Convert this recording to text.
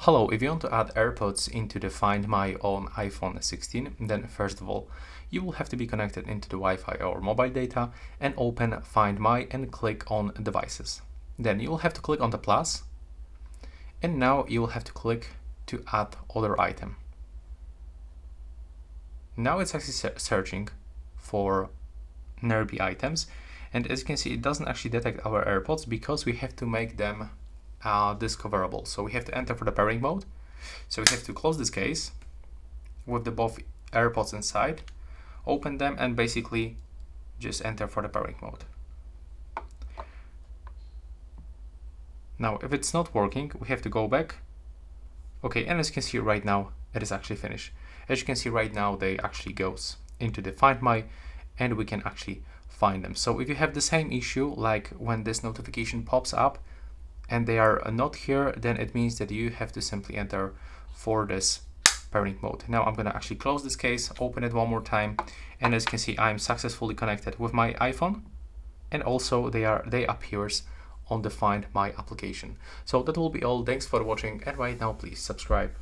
Hello, if you want to add AirPods into the Find My on iPhone 16, then first of all, you will have to be connected into the Wi-Fi or mobile data and open Find My and click on Devices. Then you will have to click on the plus, and now you will have to click to add other item. Now it's actually searching for nearby items, and as you can see, it doesn't actually detect our AirPods because we have to make them discoverable. So we have to enter for the pairing mode. So we have to close this case with the both AirPods inside, open them, and basically just enter for the pairing mode. Now, if it's not working, we have to go back. Okay, and as you can see right now, it is actually finished. As you can see right now, they actually goes into the Find My, and we can actually find them. So if you have the same issue, like when this notification pops up and they are not here, then it means that you have to simply enter for this pairing mode. Now I'm gonna actually close this case, open it one more time, and as you can see, I'm successfully connected with my iPhone, and also they appears on the Find My application. So that will be all. Thanks for watching, and right now please subscribe.